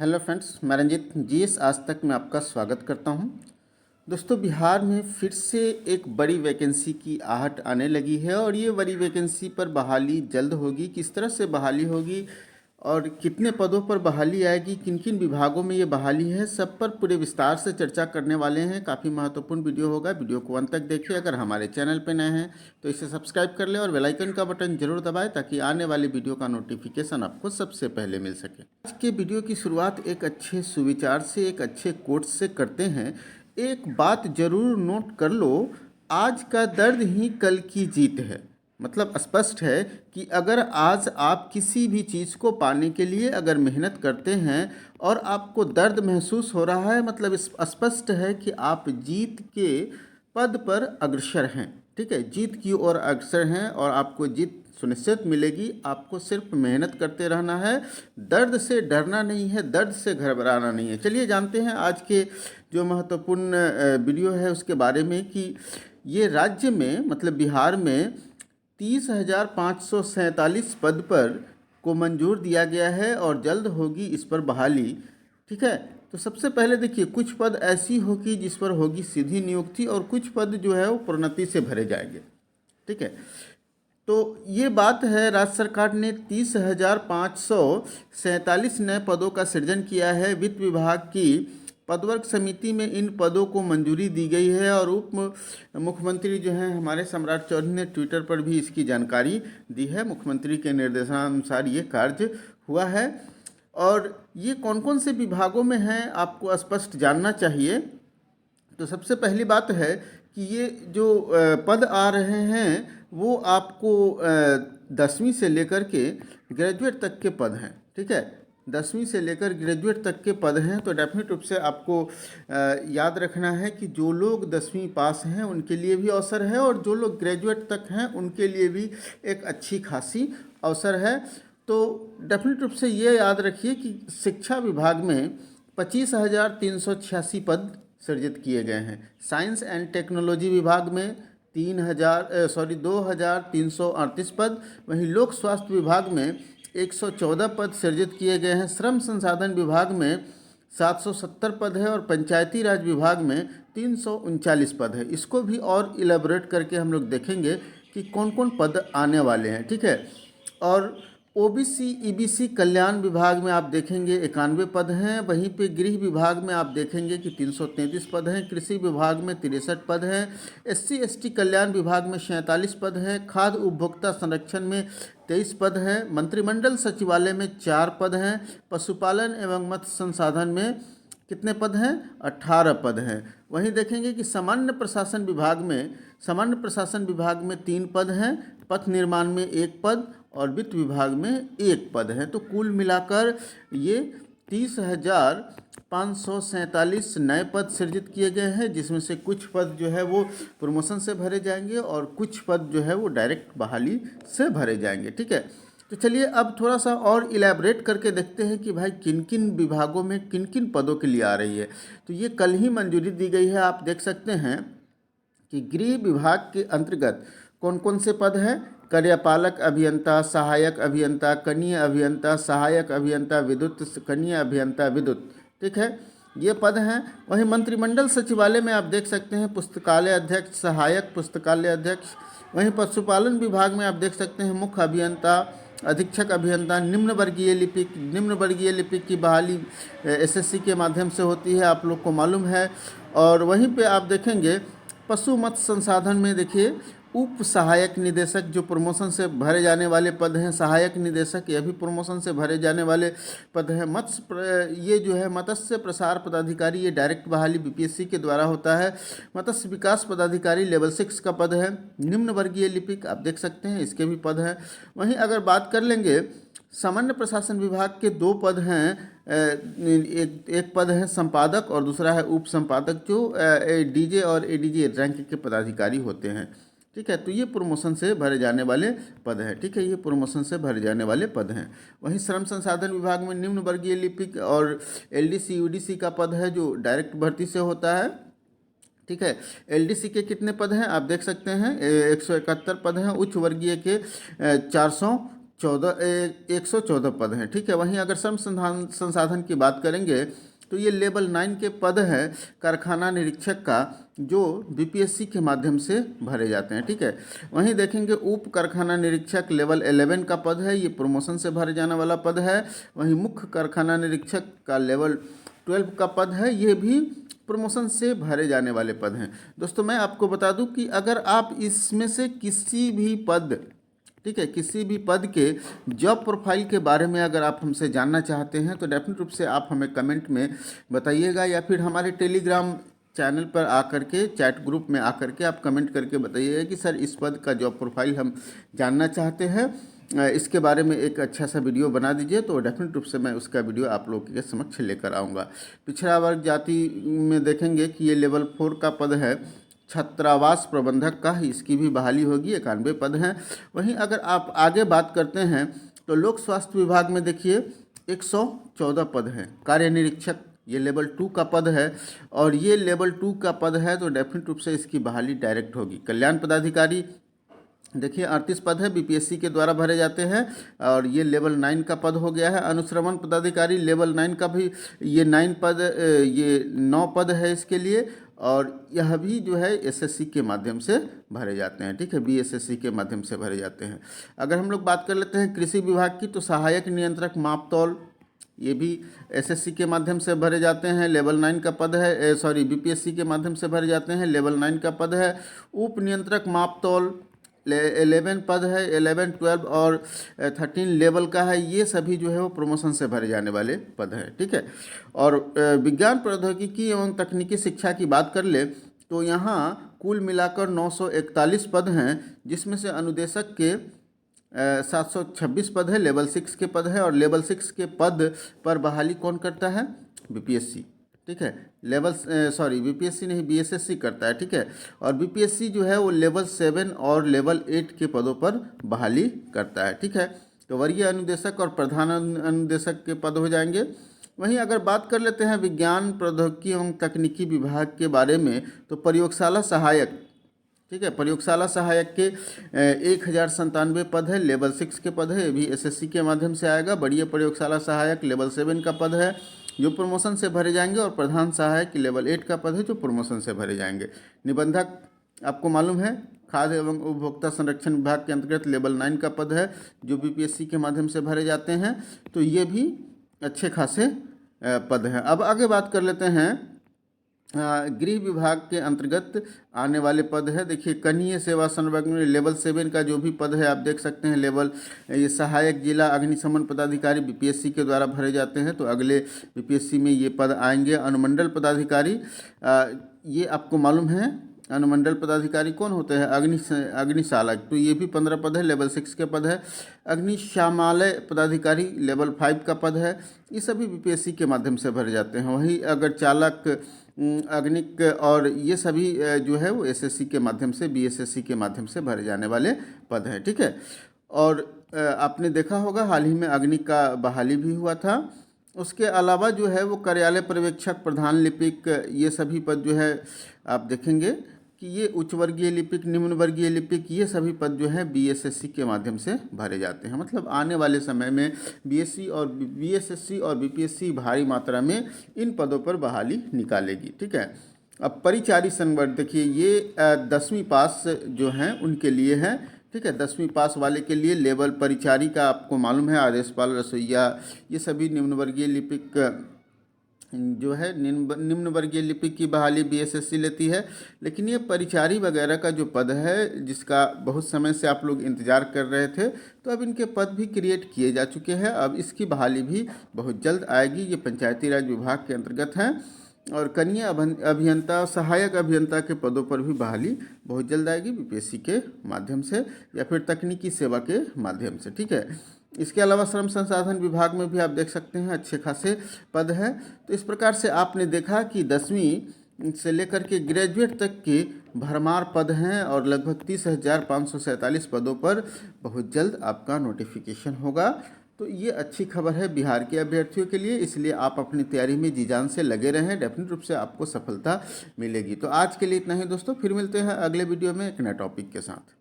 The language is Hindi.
हेलो फ्रेंड्स, मैं रंजित जीएस आज तक में आपका स्वागत करता हूं। दोस्तों, बिहार में फिर से एक बड़ी वैकेंसी की आहट आने लगी है और ये बड़ी वैकेंसी पर बहाली जल्द होगी। किस तरह से बहाली होगी और कितने पदों पर बहाली आएगी, किन किन विभागों में ये बहाली है, सब पर पूरे विस्तार से चर्चा करने वाले हैं। काफ़ी महत्वपूर्ण वीडियो होगा, वीडियो को अंत तक देखिए। अगर हमारे चैनल पर नए हैं तो इसे सब्सक्राइब कर लें और बेल आइकन का बटन जरूर दबाएं ताकि आने वाली वीडियो का नोटिफिकेशन आपको सबसे पहले मिल सके। आज के वीडियो की शुरुआत एक अच्छे सुविचार से, एक अच्छे कोट से करते हैं। एक बात जरूर नोट कर लो, आज का दर्द ही कल की जीत है। मतलब स्पष्ट है कि अगर आज आप किसी भी चीज़ को पाने के लिए अगर मेहनत करते हैं और आपको दर्द महसूस हो रहा है, मतलब इस स्पष्ट है कि आप जीत के पद पर अग्रसर हैं। ठीक है, जीत की ओर अग्रसर हैं और आपको जीत सुनिश्चित मिलेगी। आपको सिर्फ मेहनत करते रहना है, दर्द से डरना नहीं है, दर्द से घबराना नहीं है। चलिए जानते हैं आज के जो महत्वपूर्ण वीडियो है उसके बारे में कि ये राज्य में मतलब बिहार में 30,547 पद पर को मंजूर दिया गया है और जल्द होगी इस पर बहाली। ठीक है, तो सबसे पहले देखिए, कुछ पद ऐसी होगी जिस पर होगी सीधी नियुक्ति और कुछ पद जो है वो प्रोन्नति से भरे जाएंगे। ठीक है, तो ये बात है, राज्य सरकार ने 30,547 नए पदों का सृजन किया है। वित्त विभाग की पदवर्ग समिति में इन पदों को मंजूरी दी गई है और उप मुख्यमंत्री जो हैं हमारे सम्राट चौधरी ने ट्विटर पर भी इसकी जानकारी दी है। मुख्यमंत्री के निर्देशानुसार ये कार्य हुआ है और ये कौन कौन से विभागों में हैं आपको स्पष्ट जानना चाहिए। तो सबसे पहली बात है कि ये जो पद आ रहे हैं वो आपको 10वीं से लेकर के ग्रेजुएट तक के पद हैं। ठीक है, 10वीं से लेकर ग्रेजुएट तक के पद हैं। तो डेफिनेट रूप से आपको याद रखना है कि जो लोग 10वीं पास हैं उनके लिए भी अवसर है और जो लोग ग्रेजुएट तक हैं उनके लिए भी एक अच्छी खासी अवसर है। तो डेफिनेट रूप से ये याद रखिए कि शिक्षा विभाग में 25,386 पद सृजित किए गए हैं। साइंस एंड टेक्नोलॉजी विभाग में 2,338 पद। वहीं लोक स्वास्थ्य विभाग में 114 पद सृजित किए गए हैं। श्रम संसाधन विभाग में 770 पद है और पंचायती राज विभाग में 339 पद है। इसको भी और इलेबोरेट करके हम लोग देखेंगे कि कौन कौन पद आने वाले हैं। ठीक है, और ओबीसी ईबीसी कल्याण विभाग में आप देखेंगे 91 पद हैं। वहीं पे गृह विभाग में आप देखेंगे कि 333 पद हैं। कृषि विभाग में 63 पद हैं। एससी एसटी कल्याण विभाग में 47 पद हैं। खाद्य उपभोक्ता संरक्षण में 23 पद हैं। मंत्रिमंडल सचिवालय में 4 पद हैं। पशुपालन एवं मत्स्य संसाधन में कितने पद हैं? 18 पद हैं। वहीं देखेंगे कि सामान्य प्रशासन विभाग में 3 पद हैं। पथ निर्माण में 1 पद और वित्त विभाग में 1 पद है। तो कुल मिलाकर ये 30,547 नए पद सृजित किए गए हैं, जिसमें से कुछ पद जो है वो प्रमोशन से भरे जाएंगे और कुछ पद जो है वो डायरेक्ट बहाली से भरे जाएंगे। ठीक है, तो चलिए अब थोड़ा सा और इलेबरेट करके देखते हैं कि भाई किन किन विभागों में किन किन पदों के लिए आ रही है। तो ये कल ही मंजूरी दी गई है। आप देख सकते हैं कि गृह विभाग के अंतर्गत कौन कौन से पद हैं? कार्यपालक अभियंता, सहायक अभियंता, कनीय अभियंता, सहायक अभियंता विद्युत, कनीय अभियंता विद्युत। ठीक है, ये पद हैं। वहीं मंत्रिमंडल सचिवालय में आप देख सकते हैं पुस्तकालय अध्यक्ष, सहायक पुस्तकालय अध्यक्ष। वहीं पशुपालन विभाग में आप देख सकते हैं मुख्य अभियंता, अधीक्षक अभियंता। निम्न वर्गीय लिपिक की बहाली एसएससी के माध्यम से होती है, आप लोग को मालूम है। और वहीं पे आप देखेंगे पशु मत्स्य संसाधन में देखिए उप सहायक निदेशक जो प्रमोशन से भरे जाने वाले पद हैं। सहायक निदेशक यह भी प्रमोशन से भरे जाने वाले पद हैं। ये जो है मत्स्य प्रसार पदाधिकारी, ये डायरेक्ट बहाली बीपीएससी के द्वारा होता है। मत्स्य विकास पदाधिकारी लेवल 6 का पद है। निम्न वर्गीय लिपिक आप देख सकते हैं, इसके भी पद हैं। वहीं अगर बात कर लेंगे सामान्य प्रशासन विभाग के 2 पद हैं। एक पद है संपादक और दूसरा है उप संपादक, जो डीजे और एडीजे रैंक के पदाधिकारी होते हैं। ठीक है, तो ये प्रमोशन से भरे जाने वाले पद हैं। ठीक है, ये प्रमोशन से भरे जाने वाले पद हैं। वहीं श्रम संसाधन विभाग में निम्न वर्गीय लिपिक और एलडीसी यूडीसी का पद है जो डायरेक्ट भर्ती से होता है। ठीक है, एलडीसी के कितने पद हैं आप देख सकते हैं, 171 पद हैं। उच्च वर्गीय के 400 114 पद हैं, ठीक है। वहीं अगर श्रम संसाधन की बात करेंगे तो ये लेवल 9 के पद हैं कारखाना निरीक्षक का, जो बीपीएससी के माध्यम से भरे जाते हैं, ठीक है। वहीं देखेंगे उप कारखाना निरीक्षक लेवल 11 का पद है, ये प्रमोशन से भरे जाने वाला पद है। वहीं मुख्य कारखाना निरीक्षक का लेवल 12 का पद है, ये भी प्रमोशन से भरे जाने वाले पद हैं। दोस्तों मैं आपको बता दूं कि अगर आप इसमें से किसी भी पद, ठीक है, किसी भी पद के जॉब प्रोफाइल के बारे में अगर आप हमसे जानना चाहते हैं तो डेफिनेट रूप से आप हमें कमेंट में बताइएगा, या फिर हमारे टेलीग्राम चैनल पर आकर के, चैट ग्रुप में आकर के आप कमेंट करके बताइएगा कि सर इस पद का जॉब प्रोफाइल हम जानना चाहते हैं, इसके बारे में एक अच्छा सा वीडियो बना दीजिए, तो डेफिनेट रूप से मैं उसका वीडियो आप लोगों के समक्ष लेकर आऊँगा। पिछड़ा वर्ग जाति में देखेंगे कि ये लेवल 4 का पद है, छात्रावास प्रबंधक का, इसकी भी बहाली होगी, 91 पद हैं। वहीं अगर आप आगे बात करते हैं तो लोक स्वास्थ्य विभाग में देखिए 114 पद हैं। कार्य निरीक्षक ये लेवल 2 का पद है, और ये लेवल 2 का पद है तो डेफिनेट रूप से इसकी बहाली डायरेक्ट होगी। कल्याण पदाधिकारी देखिए 38 पद है, बीपीएससी के द्वारा भरे जाते हैं, और ये लेवल 9 का पद हो गया है। अनुश्रवण पदाधिकारी लेवल 9 का भी ये 9 पद, ये 9 पद है इसके लिए, और यह भी जो है एसएससी के माध्यम से भरे जाते हैं, ठीक है, बीएसएससी के माध्यम से भरे जाते हैं। अगर हम लोग बात कर लेते हैं कृषि विभाग की, तो सहायक नियंत्रक मापतौल ये भी एसएससी के माध्यम से भरे जाते हैं, लेवल 9 का पद है, बीपीएससी के माध्यम से भरे जाते हैं, लेवल 9 का पद है। उप नियंत्रक मापतौल 11 पद है, 11, 12 और 13 लेवल का है, ये सभी जो है वो प्रमोशन से भरे जाने वाले पद हैं, ठीक है। और विज्ञान प्रौद्योगिकी एवं तकनीकी शिक्षा की बात कर ले तो यहाँ कुल मिलाकर 941 पद हैं, जिसमें से अनुदेशक के 726 पद है, लेवल 6 के पद है, और लेवल 6 के पद पर बहाली कौन करता है? बीपीएससी, ठीक है। बीपीएससी नहीं, बीएसएससी करता है, ठीक है। और बीपीएससी जो है वो लेवल 7 और लेवल 8 के पदों पर बहाली करता है, ठीक है। तो वरीय अनुदेशक और प्रधान अनुदेशक के पद हो जाएंगे। वहीं अगर बात कर लेते हैं विज्ञान प्रौद्योगिकी एवं तकनीकी विभाग के बारे में, तो प्रयोगशाला सहायक, ठीक है, प्रयोगशाला सहायक के 1097 पद है, लेवल 6 के पद है, ये भी एसएससी के माध्यम से आएगा। बढ़िया प्रयोगशाला सहायक लेवल 7 का पद है जो प्रमोशन से भरे जाएंगे, और प्रधान सहायक लेवल 8 का पद है जो प्रमोशन से भरे जाएंगे। निबंधक आपको मालूम है खाद्य एवं उपभोक्ता संरक्षण विभाग के अंतर्गत लेवल 9 का पद है जो बीपीएससी के माध्यम से भरे जाते हैं, तो ये भी अच्छे खासे पद हैं। अब आगे बात कर लेते हैं गृह विभाग के अंतर्गत आने वाले पद है। देखिए कनीय सेवा संवर्ग में लेवल 7 का जो भी पद है आप देख सकते हैं, लेवल ये सहायक जिला अग्निशमन पदाधिकारी बीपीएससी के द्वारा भरे जाते हैं, तो अगले बीपीएससी में ये पद आएंगे। अनुमंडल पदाधिकारी ये आपको मालूम है अनुमंडल पदाधिकारी कौन होते हैं? अग्निशालक, तो ये भी 15 पद है, लेवल 6 के पद है। अग्निशामालय पदाधिकारी लेवल 5 का पद है, ये सभी बीपीएससी के माध्यम से भरे जाते हैं। वहीं अगर चालक, अग्निक और ये सभी जो है वो एसएससी के माध्यम से, बीएसएससी के माध्यम से भरे जाने वाले पद हैं, ठीक है। और आपने देखा होगा हाल ही में अग्निक का बहाली भी हुआ था। उसके अलावा जो है वो कार्यालय पर्यवेक्षक, प्रधान लिपिक, ये सभी पद जो है आप देखेंगे कि ये उच्च वर्गीय लिपिक, निम्न वर्गीय लिपिक, ये सभी पद जो है बीएसएससी के माध्यम से भरे जाते हैं। मतलब आने वाले समय में बीएसएससी और बीपीएससी भारी मात्रा में इन पदों पर बहाली निकालेगी, ठीक है। अब परिचारी संवर्ग देखिए, ये 10वीं पास जो हैं उनके लिए है, ठीक है। 10वीं पास वाले के लिए लेवल परिचारी का आपको मालूम है, आदेशपाल, रसोइया, ये सभी निम्न वर्गीय लिपिक जो है निम्न वर्गीय लिपिक की बहाली बीएसएससी लेती है। लेकिन ये परिचारी वगैरह का जो पद है जिसका बहुत समय से आप लोग इंतज़ार कर रहे थे, तो अब इनके पद भी क्रिएट किए जा चुके हैं। अब इसकी बहाली भी बहुत जल्द आएगी। ये पंचायती राज विभाग के अंतर्गत हैं। और कनीय अभियंता, सहायक अभियंता के पदों पर भी बहाली बहुत जल्द आएगी बीपीएससी के माध्यम से या फिर तकनीकी सेवा के माध्यम से, ठीक है। इसके अलावा श्रम संसाधन विभाग में भी आप देख सकते हैं अच्छे खासे पद हैं। तो इस प्रकार से आपने देखा कि 10वीं से लेकर के ग्रेजुएट तक के भरमार पद हैं, और लगभग 30,547 पदों पर बहुत जल्द आपका नोटिफिकेशन होगा। तो ये अच्छी खबर है बिहार के अभ्यर्थियों के लिए, इसलिए आप अपनी तैयारी में जी जान से लगे रहें, डेफिनेट रूप से आपको सफलता मिलेगी। तो आज के लिए इतना ही दोस्तों, फिर मिलते हैं अगले वीडियो में एक नए टॉपिक के साथ।